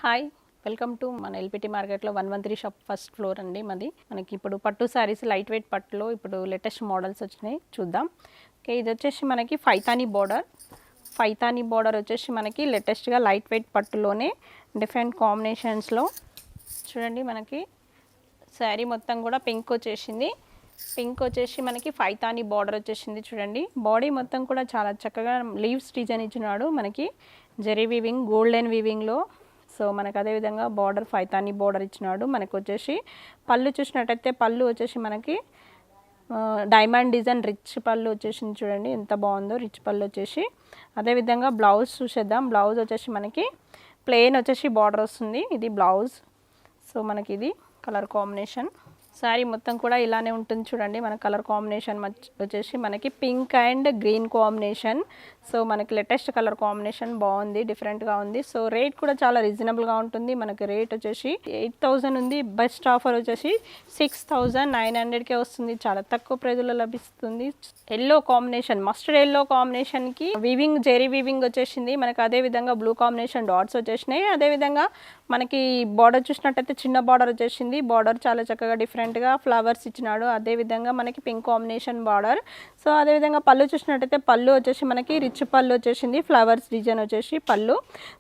Hi welcome to మన LPT మార్కెట్లో 113 shop first floor అండి మాది. మనకి ఇప్పుడు పట్టు శారీస్ లైట్ వెయిట్ పట్టులో ఇప్పుడు లేటెస్ట్ మోడల్స్ వచ్చినాయి చూద్దాం. ఓకే, ఇది వచ్చేసి మనకి ఫైతానీ బోర్డర్ వచ్చేసి మనకి లేటెస్ట్గా లైట్ వెయిట్ పట్టులోనే డిఫరెంట్ కాంబినేషన్స్లో చూడండి. మనకి శారీ మొత్తం కూడా పింక్ వచ్చేసి మనకి ఫైతానీ బార్డర్ వచ్చేసింది చూడండి. బాడీ మొత్తం కూడా చాలా చక్కగా లీవ్స్ డిజైన్ ఇచ్చినాడు మనకి జెరీ వీవింగ్ గోల్డెన్ వీవింగ్లో. సో మనకు అదేవిధంగా బార్డర్ ఫైతానీ బార్డర్ ఇచ్చినాడు. మనకు వచ్చేసి పళ్ళు చూసినట్టయితే పళ్ళు వచ్చేసి మనకి డైమండ్ డిజైన్ రిచ్ పళ్ళు వచ్చేసింది చూడండి, ఎంత బాగుందో రిచ్ పళ్ళు వచ్చేసి. అదేవిధంగా బ్లౌజ్ చూసేద్దాం. బ్లౌజ్ వచ్చేసి మనకి ప్లెయిన్ వచ్చేసి బార్డర్ వస్తుంది, ఇది బ్లౌజ్. సో మనకి ఇది కలర్ కాంబినేషన్. శారీ మొత్తం కూడా ఇలానే ఉంటుంది చూడండి. మన కలర్ కాంబినేషన్ వచ్చేసి మనకి pink and green combination. So మనకి లేటెస్ట్ కలర్ కాంబినేషన్ బాగుంది, డిఫరెంట్గా ఉంది. సో రేట్ కూడా చాలా రీజనబుల్గా ఉంటుంది. మనకి రేట్ వచ్చేసి 8,000 ఉంది, బెస్ట్ ఆఫర్ వచ్చేసి 6,900కే వస్తుంది. చాలా తక్కువ ప్రైజ్లో లభిస్తుంది. ఎల్లో కాంబినేషన్, మస్టర్డ్ ఎల్లో కాంబినేషన్కి వీవింగ్ జెరీ వీవింగ్ వచ్చేసింది మనకి. అదేవిధంగా బ్లూ కాంబినేషన్ డాట్స్ వచ్చేసినాయి. అదేవిధంగా మనకి బార్డర్ చూసినట్టయితే చిన్న బార్డర్ వచ్చేసింది. బార్డర్ చాలా చక్కగా డిఫరెంట్గా ఫ్లవర్స్ ఇచ్చినాడు. అదేవిధంగా మనకి పింక్ కాంబినేషన్ బార్డర్. సో అదేవిధంగా పళ్ళు చూసినట్టయితే పళ్ళు వచ్చేసి మనకి రిచ్ పళ్ళు వచ్చేసింది, ఫ్లవర్స్ డిజైన్ వచ్చేసి పళ్ళు.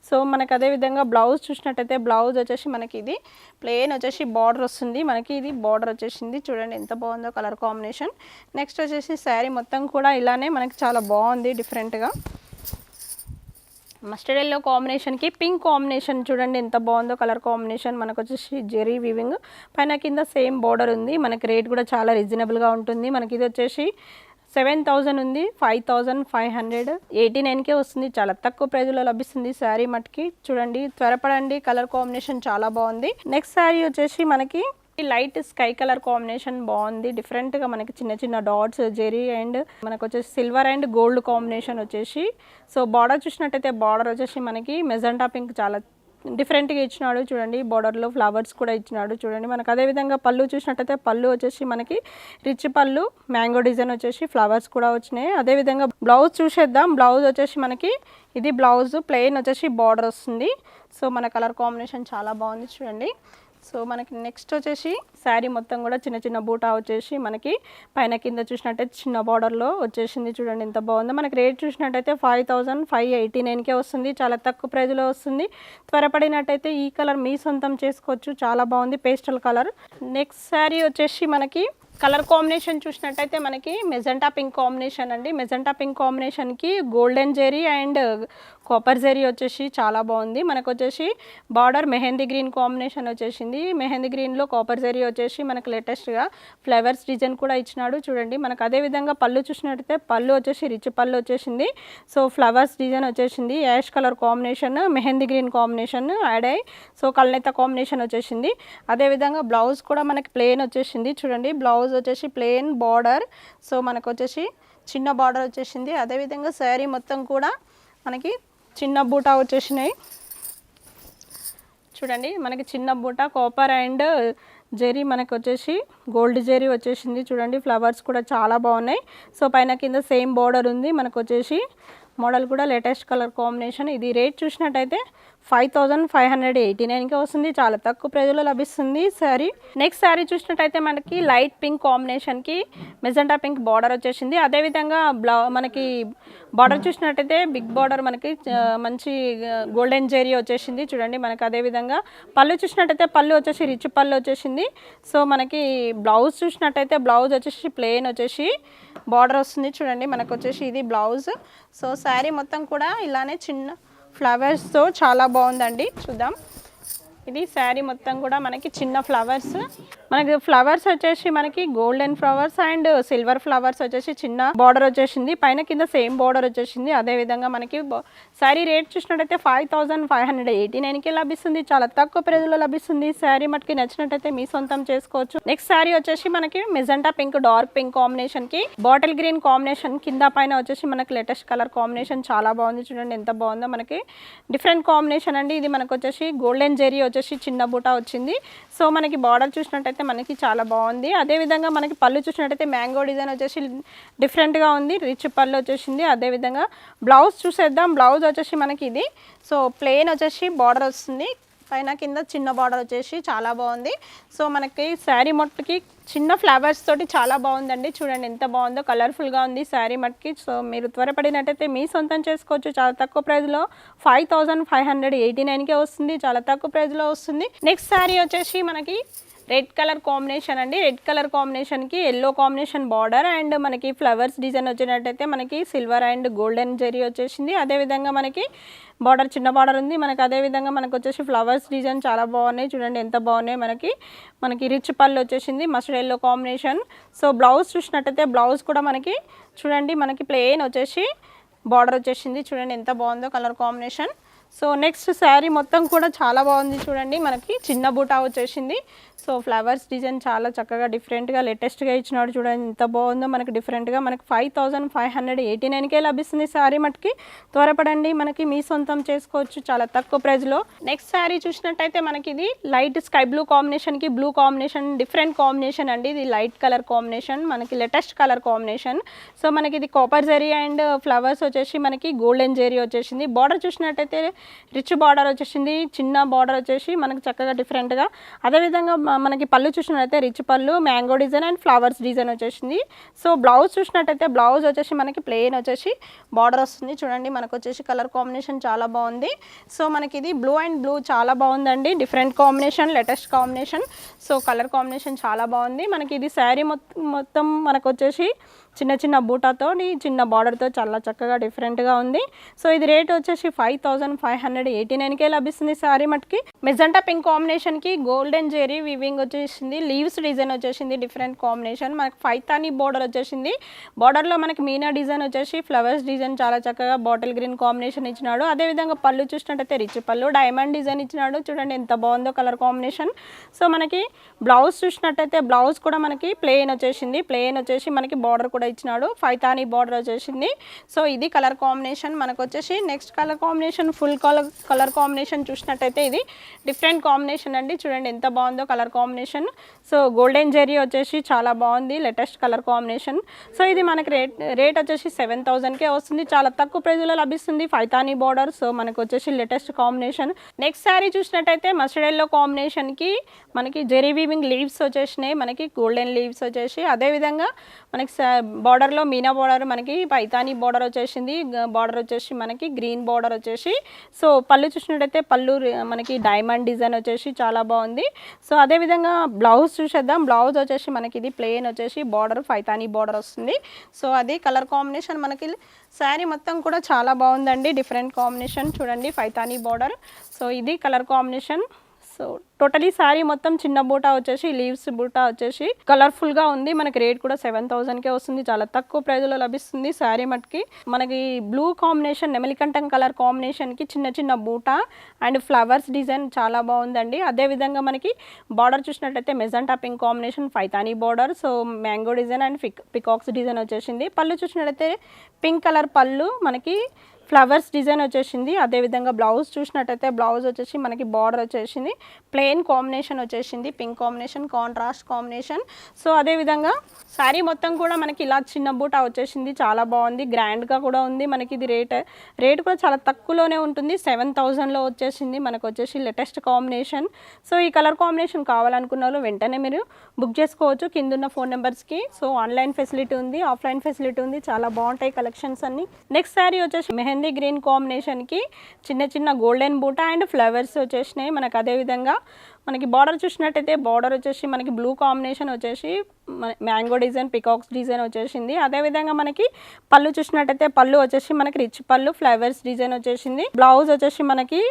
సో మనకి అదేవిధంగా బ్లౌజ్ చూసినట్టయితే బ్లౌజ్ వచ్చేసి మనకి ఇది ప్లెయిన్ వచ్చేసి బార్డర్ వస్తుంది మనకి. ఇది బార్డర్ వచ్చేసింది చూడండి, ఎంత బాగుందో కలర్ కాంబినేషన్. నెక్స్ట్ వచ్చేసి శారీ మొత్తం కూడా ఇలానే మనకి చాలా బాగుంది డిఫరెంట్గా. మస్టర్డ్ ఎల్లో కాంబినేషన్కి పింక్ కాంబినేషన్ చూడండి, ఎంత బాగుందో కలర్ కాంబినేషన్. మనకు వచ్చేసి జెరీ వీవింగ్ పైన కింద సేమ్ బార్డర్ ఉంది. మనకి రేట్ కూడా చాలా రీజనబుల్గా ఉంటుంది. మనకి ఇది వచ్చేసి 7,000 ఉంది, 5,589కే వస్తుంది. చాలా తక్కువ ప్రైజ్లో లభిస్తుంది శారీ మట్కి. చూడండి, త్వరపడండి, కలర్ కాంబినేషన్ చాలా బాగుంది. నెక్స్ట్ శారీ వచ్చేసి మనకి లైట్ స్కై కలర్ కాంబినేషన్ బాగుంది, డిఫరెంట్గా మనకి చిన్న చిన్న డాట్స్ జెరీ అండ్ మనకు వచ్చేసి సిల్వర్ అండ్ గోల్డ్ కాంబినేషన్ వచ్చేసి. సో బార్డర్ చూసినట్టయితే బార్డర్ వచ్చేసి మనకి మెజెంటా పింక్ చాలా డిఫరెంట్గా ఇచ్చినాడు చూడండి. బార్డర్లో ఫ్లవర్స్ కూడా ఇచ్చినాడు చూడండి. మనకు అదేవిధంగా పళ్ళు చూసినట్టయితే పళ్ళు వచ్చేసి మనకి రిచ్ పళ్ళు, మ్యాంగో డిజైన్ వచ్చేసి ఫ్లవర్స్ కూడా వచ్చినాయి. అదేవిధంగా బ్లౌజ్ చూసేద్దాం. బ్లౌజ్ వచ్చేసి మనకి ఇది బ్లౌజ్ ప్లెయిన్ వచ్చేసి బార్డర్ వస్తుంది. సో మన కలర్ కాంబినేషన్ చాలా బాగుంది చూడండి. సో మనకి నెక్స్ట్ వచ్చేసి శారీ మొత్తం కూడా చిన్న చిన్న బూటా వచ్చేసి మనకి పైన కింద చూసినట్టయితే చిన్న బార్డర్లో వచ్చేసింది చూడండి, ఎంత బాగుందో. మనకి రేట్ చూసినట్టయితే 5,589కే వస్తుంది. చాలా తక్కువ ప్రైజ్లో వస్తుంది. త్వరపడినట్టయితే ఈ కలర్ మీ సొంతం చేసుకోవచ్చు, చాలా బాగుంది పేస్టల్ కలర్. నెక్స్ట్ శారీ వచ్చేసి మనకి కలర్ కాంబినేషన్ చూసినట్టయితే మనకి మెజెంటా పింక్ కాంబినేషన్ అండి. మెజెంటా పింక్ కాంబినేషన్కి golden zari and copper zari వచ్చేసి చాలా బాగుంది. మనకు వచ్చేసి బార్డర్ మెహందీ గ్రీన్ కాంబినేషన్ వచ్చేసింది. మెహందీ గ్రీన్లో కాపర్ జెరీ వచ్చేసి మనకు లేటెస్ట్గా ఫ్లవర్స్ డిజైన్ కూడా ఇచ్చినాడు చూడండి. మనకు అదేవిధంగా పళ్ళు చూసినట్టయితే పళ్ళు వచ్చేసి రిచ్ పళ్ళు వచ్చేసింది. సో ఫ్లవర్స్ డిజైన్ వచ్చేసింది. Ash colour combination mehndi green combination add అయ్యి సో కల్నేత కాంబినేషన్ వచ్చేసింది. అదేవిధంగా బ్లౌజ్ కూడా మనకి ప్లెయిన్ వచ్చేసింది చూడండి. బ్లౌజ్ వచ్చేసి ప్లెయిన్ బార్డర్. సో మనకు వచ్చేసి చిన్న బార్డర్ వచ్చేసింది. అదేవిధంగా శారీ మొత్తం కూడా మనకి చిన్న బూటా వచ్చేసినాయి చూడండి. మనకి చిన్న బూటా కాపర్ అండ్ జెరీ మనకు వచ్చేసి గోల్డ్ జెరీ వచ్చేసింది చూడండి. ఫ్లవర్స్ కూడా చాలా బాగున్నాయి. సో పైన కింద సేమ్ బార్డర్ ఉంది. మనకు వచ్చేసి మోడల్ కూడా లేటెస్ట్ కలర్ కాంబినేషన్. ఇది రేట్ చూసినట్టయితే 5,589కే వస్తుంది. చాలా తక్కువ ప్రైజ్లో లభిస్తుంది శారీ. నెక్స్ట్ శారీ చూసినట్టయితే మనకి లైట్ పింక్ కాంబినేషన్కి మెజెంటా పింక్ బార్డర్ వచ్చేసింది. అదేవిధంగా మనకి బార్డర్ చూసినట్టయితే బిగ్ బార్డర్ మనకి మంచి గోల్డెన్ జెరీ వచ్చేసింది చూడండి. మనకి అదేవిధంగా పళ్ళు చూసినట్టయితే పళ్ళు వచ్చేసి రిచ్ పళ్ళు వచ్చేసింది. సో మనకి బ్లౌజ్ చూసినట్టయితే బ్లౌజ్ వచ్చేసి ప్లెయిన్ వచ్చేసి బార్డర్ వస్తుంది చూడండి. మనకు వచ్చేసి ఇది బ్లౌజ్. సో శారీ మొత్తం కూడా ఇలానే చిన్న ఫ్లవర్స్తో చాలా బాగుందండి. చూద్దాం, ఇది శారీ మొత్తం కూడా మనకి చిన్న ఫ్లవర్స్. మనకి ఫ్లవర్స్ వచ్చేసి మనకి golden flowers and silver flowers వచ్చేసి చిన్న బార్డర్ వచ్చేసింది. పైన కింద సేమ్ బార్డర్ వచ్చేసింది. అదేవిధంగా మనకి శారీ రేట్ చూసినట్టయితే 5,589కే లభిస్తుంది. చాలా తక్కువ ప్రైజ్లో లభిస్తుంది. శారీ మటుకి నచ్చినట్టయితే మీ సొంతం చేసుకోవచ్చు. నెక్స్ట్ శారీ వచ్చేసి మనకి మెజెంటా పింక్ డార్క్ పింక్ కాంబినేషన్కి బాటిల్ గ్రీన్ కాంబినేషన్ కింద పైన వచ్చేసి మనకి లేటెస్ట్ కలర్ కాంబినేషన్ చాలా బాగుంది చూడండి, ఎంత బాగుందో. మనకి డిఫరెంట్ కాంబినేషన్ అండి. ఇది మనకు వచ్చేసి గోల్డెన్ జెరీ వచ్చేసి చిన్న బూటా వచ్చింది. సో మనకి బార్డర్ చూసినట్టయితే మనకి చాలా బాగుంది. అదేవిధంగా మనకి పళ్ళు చూసినట్టయితే మ్యాంగో డిజైన్ వచ్చేసి డిఫరెంట్గా ఉంది, రిచ్ పళ్ళు వచ్చేసింది. అదేవిధంగా బ్లౌజ్ చూసేద్దాం. బ్లౌజ్ వచ్చేసి మనకి ఇది సో ప్లెయిన్ వచ్చేసి బార్డర్ వస్తుంది. పైన కింద చిన్న బార్డర్ వచ్చేసి చాలా బాగుంది. సో మనకి శారీ మొట్టకి చిన్న ఫ్లవర్స్ తోటి చాలా బాగుందండి. చూడండి ఎంత బాగుందో, కలర్ఫుల్గా ఉంది శారీ మట్కి. సో మీరు త్వరపడినట్టయితే మీ సొంతం చేసుకోవచ్చు. చాలా తక్కువ ప్రైస్లో 5589కే వస్తుంది. చాలా తక్కువ ప్రైస్లో వస్తుంది. నెక్స్ట్ శారీ వచ్చేసి మనకి రెడ్ కలర్ కాంబినేషన్ అండి. రెడ్ కలర్ కాంబినేషన్కి ఎల్లో కాంబినేషన్ బార్డర్ అండ్ మనకి ఫ్లవర్స్ డిజైన్ వచ్చినట్టయితే మనకి సిల్వర్ అండ్ గోల్డెన్ జరీ వచ్చేసింది. అదేవిధంగా మనకి బార్డర్ చిన్న బార్డర్ ఉంది మనకి. అదేవిధంగా మనకు వచ్చేసి ఫ్లవర్స్ డిజైన్ చాలా బాగున్నాయి. చూడండి ఎంత బాగున్నాయి. మనకి రిచ్ పళ్ళు వచ్చేసింది mustard yellow combination. So blouse చూసినట్టయితే బ్లౌజ్ కూడా మనకి చూడండి మనకి ప్లెయిన్ వచ్చేసి బార్డర్ వచ్చేసింది. చూడండి ఎంత బాగుందో colour combination. So next sari మొత్తం కూడా చాలా బాగుంది. చూడండి మనకి చిన్న బూటా వచ్చేసింది. సో ఫ్లవర్స్ డిజైన్ చాలా చక్కగా డిఫరెంట్గా లేటెస్ట్గా ఇచ్చినాడు. చూడండి ఎంత బాగుందో మనకి డిఫరెంట్గా. మనకి 5589కే లభిస్తుంది శారీ మటుకి. త్వరపడండి, మనకి మీ సొంతం చేసుకోవచ్చు చాలా తక్కువ ప్రైస్లో. నెక్స్ట్ శారీ చూసినట్టయితే మనకి ఇది లైట్ స్కై బ్లూ కాంబినేషన్కి బ్లూ కాంబినేషన్ డిఫరెంట్ కాంబినేషన్ అండి. ఇది లైట్ కలర్ కాంబినేషన్, మనకి లేటెస్ట్ కలర్ కాంబినేషన్. సో మనకి ఇది కాపర్ జరీ అండ్ ఫ్లవర్స్ వచ్చేసి మనకి గోల్డెన్ జరీ వచ్చేసింది. బార్డర్ చూసినట్టయితే రిచ్ బార్డర్ వచ్చేసింది. చిన్న బార్డర్ వచ్చేసి మనకి చక్కగా డిఫరెంట్గా. అదేవిధంగా మనకి పళ్ళు చూసినట్టయితే రిచ్ పళ్ళు, mango design and flowers design వచ్చేసింది. సో బ్లౌజ్ చూసినట్టయితే బ్లౌజ్ వచ్చేసి మనకి ప్లెయిన్ వచ్చేసి బార్డర్ వస్తుంది. చూడండి మనకు వచ్చేసి కలర్ కాంబినేషన్ చాలా బాగుంది. సో మనకి ఇది బ్లూ అండ్ బ్లూ చాలా బాగుందండి. Different combination, latest combination. So colour combination చాలా బాగుంది. మనకి ఇది శారీ మొత్తం మనకు వచ్చేసి చిన్న చిన్న బూటాతో చిన్న బార్డర్తో చాలా చక్కగా డిఫరెంట్గా ఉంది. సో ఇది రేట్ వచ్చేసి 5589కే లభిస్తుంది శారీ మటుకి. మెజెంటా పింక్ కాంబినేషన్కి గోల్డెన్ జెరీ వివింగ్ వచ్చేసింది. లీవ్స్ డిజైన్ వచ్చేసింది డిఫరెంట్ కాంబినేషన్. మనకి పైతానీ బార్డర్ వచ్చేసింది. బార్డర్లో మనకి మీనా డిజైన్ వచ్చేసి ఫ్లవర్స్ డిజైన్ చాలా చక్కగా బాటిల్ గ్రీన్ కాంబినేషన్ ఇచ్చినాడు. అదేవిధంగా పళ్ళు చూసినట్టయితే రిచ్ పళ్ళు, డైమండ్ డిజైన్ ఇచ్చినాడు. చూడండి ఎంత బాగుందో కలర్ కాంబినేషన్. సో మనకి బ్లౌజ్ చూసినట్టయితే బ్లౌజ్ కూడా మనకి ప్లెయిన్ వచ్చేసింది. ప్లెయిన్ వచ్చేసి మనకి బార్డర్ కూడా ఇచ్చినాడు. పైతానీ బార్డర్ వచ్చేసింది. సో ఇది కలర్ కాంబినేషన్. మనకు వచ్చేసి next colour combination full colour combination చూసినట్టయితే ఇది డిఫరెంట్ కాంబినేషన్ అండి. చూడండి ఎంత బాగుందో colour combination. So golden zari వచ్చేసి చాలా బాగుంది, లేటెస్ట్ కలర్ కాంబినేషన్. సో ఇది మనకి రేట్ వచ్చేసి 7000కే వస్తుంది. చాలా తక్కువ ప్రైజ్లో లభిస్తుంది. పైతానీ బార్డర్. సో మనకు వచ్చేసి లేటెస్ట్ కాంబినేషన్. నెక్స్ట్ శారీ చూసినట్టయితే మస్టర్డ్ ఎల్లో కాంబినేషన్కి మనకి జెరీ వీవింగ్ లీవ్స్ వచ్చేసినాయి. మనకి గోల్డెన్ లీవ్స్ వచ్చేసి అదేవిధంగా మనకి బార్డర్లో మీనా బార్డర్, మనకి పైతానీ బార్డర్ వచ్చేసింది. బార్డర్ వచ్చేసి మనకి గ్రీన్ బార్డర్ వచ్చేసి. సో పళ్ళు చూసినట్టయితే పళ్ళు మనకి డైమండ్ డిజైన్ వచ్చేసి చాలా బాగుంది. సో అదేవిధంగా బ్లౌజ్ చూసేద్దాం. బ్లౌజ్ వచ్చేసి మనకి ఇది ప్లెయిన్ వచ్చేసి బార్డర్ పైతానీ బార్డర్ వస్తుంది. సో అది కలర్ కాంబినేషన్. మనకి శారీ మొత్తం కూడా చాలా బాగుందండి. Different combination. చూడండి పైతానీ బార్డర్. సో ఇది colour combination. So totally sari మొత్తం చిన్న బూటా వచ్చేసి లీవ్స్ బూటా వచ్చేసి కలర్ఫుల్గా ఉంది. మనకి రేట్ కూడా 7000కే వస్తుంది. చాలా తక్కువ ప్రైజ్లో లభిస్తుంది శారీ మట్కి. మనకి బ్లూ కాంబినేషన్ నెమలికంఠం కలర్ కాంబినేషన్కి చిన్న చిన్న బూటా అండ్ ఫ్లవర్స్ డిజైన్ చాలా బాగుందండి. అదేవిధంగా మనకి బార్డర్ చూసినట్టయితే magenta pink combination Paithani border. So mango design and peacocks design వచ్చేసింది. పళ్ళు చూసినట్టయితే పింక్ కలర్ పళ్ళు, మనకి ఫ్లవర్స్ డిజైన్ వచ్చేసింది. అదేవిధంగా బ్లౌజ్ చూసినట్టయితే బ్లౌజ్ వచ్చేసి మనకి బార్డర్ వచ్చేసింది. ప్లెయిన్ కాంబినేషన్ వచ్చేసింది. Pink combination, contrast combination. So అదేవిధంగా శారీ మొత్తం కూడా మనకి ఇలా చిన్న బూటా వచ్చేసింది. చాలా బాగుంది, గ్రాండ్గా కూడా ఉంది. మనకి ఇది రేట్ కూడా చాలా తక్కువలోనే ఉంటుంది. 7000లో వచ్చేసింది. మనకు వచ్చేసి లేటెస్ట్ కాంబినేషన్. సో ఈ కలర్ కాంబినేషన్ కావాలనుకున్న వాళ్ళు వెంటనే మీరు బుక్ చేసుకోవచ్చు కిందున్న ఫోన్ నెంబర్స్కి. సో ఆన్లైన్ ఫెసిలిటీ ఉంది, ఆఫ్లైన్ ఫెసిలిటీ ఉంది. చాలా బాగుంటాయి కలెక్షన్స్ అన్ని. నెక్స్ట్ శారీ వచ్చేసి మెహందీ గ్రీన్ కాంబినేషన్కి చిన్న చిన్న గోల్డెన్ బూటా అండ్ ఫ్లవర్స్ వచ్చేసినాయి. మనకు అదేవిధంగా మనకి బార్డర్ చూసినట్టయితే బార్డర్ వచ్చేసి మనకి బ్లూ కాంబినేషన్ వచ్చేసి మ్యాంగో డిజైన్, పికాక్స్ డిజైన్ వచ్చేసింది. అదేవిధంగా మనకి పళ్ళు చూసినట్టయితే పళ్ళు వచ్చేసి మనకి రిచ్ పళ్ళు, ఫ్లవర్స్ డిజైన్ వచ్చేసింది. బ్లౌజ్ వచ్చేసి మనకి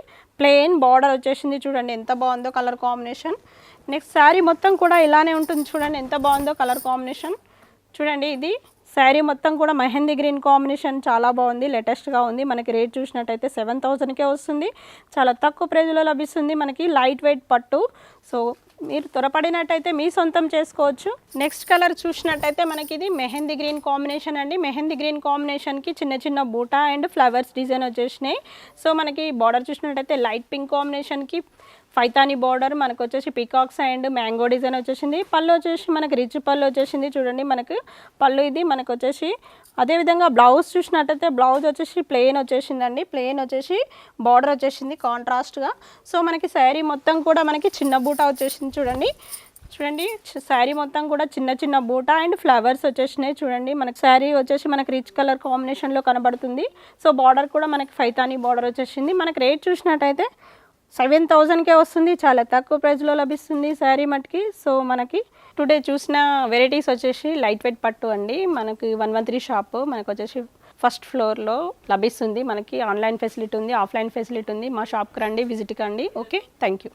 ప్లెయిన్ బార్డర్ వచ్చేసింది. చూడండి ఎంత బాగుందో కలర్ కాంబినేషన్. నెక్స్ట్ శారీ మొత్తం కూడా ఇలానే ఉంటుంది. చూడండి ఎంత బాగుందో కలర్ కాంబినేషన్. చూడండి ఇది శారీ మొత్తం కూడా మెహందీ గ్రీన్ కాంబినేషన్ చాలా బాగుంది, లేటెస్ట్గా ఉంది. మనకి రేట్ చూసినట్టయితే 7000కే వస్తుంది. చాలా తక్కువ ప్రైజ్లో లభిస్తుంది. మనకి లైట్ వెయిట్ పట్టు. సో మీరు త్వరపడినట్టయితే మీ సొంతం చేసుకోవచ్చు. నెక్స్ట్ కలర్ చూసినట్టయితే మనకి ఇది మెహందీ గ్రీన్ కాంబినేషన్ అండి. మెహందీ గ్రీన్ కాంబినేషన్కి చిన్న చిన్న బూటా అండ్ ఫ్లవర్స్ డిజైన్ వచ్చేసినాయి. సో మనకి బార్డర్ చూసినట్టయితే లైట్ పింక్ కాంబినేషన్కి పైతానీ బార్డర్, మనకు వచ్చేసి పికాక్స్ అండ్ మ్యాంగో డిజైన్ వచ్చేసింది. పళ్ళు వచ్చేసి మనకి రిచ్ పళ్ళు వచ్చేసింది. చూడండి మనకు పళ్ళు ఇది మనకు వచ్చేసి అదేవిధంగా బ్లౌజ్ చూసినట్టయితే బ్లౌజ్ వచ్చేసి ప్లెయిన్ వచ్చేసిందండి. ప్లెయిన్ వచ్చేసి బార్డర్ వచ్చేసింది కాంట్రాస్ట్గా. సో మనకి శారీ మొత్తం కూడా మనకి చిన్న బూటా వచ్చేసింది చూడండి. చూడండి శారీ మొత్తం కూడా చిన్న చిన్న బూటా అండ్ ఫ్లవర్స్ వచ్చేసినాయి చూడండి. మనకి శారీ వచ్చేసి మనకి రిచ్ కలర్ కాంబినేషన్లో కనబడుతుంది. సో బార్డర్ కూడా మనకి పైతానీ బార్డర్ వచ్చేసింది. మనకి రేట్ చూసినట్టయితే 7,000కే వస్తుంది. చాలా తక్కువ ప్రైస్లో లభిస్తుంది శారీ మటుకి. సో మనకి టుడే చూసిన వెరైటీస్ వచ్చేసి లైట్ వెయిట్ పట్టు అండి. మనకి 113 షాప్ మనకు వచ్చేసి ఫస్ట్ ఫ్లోర్లో లభిస్తుంది. మనకి ఆన్లైన్ ఫెసిలిటీ ఉంది, ఆఫ్లైన్ ఫెసిలిటీ ఉంది. మా షాప్కి రండి, విజిట్ కండి. Okay, thank you.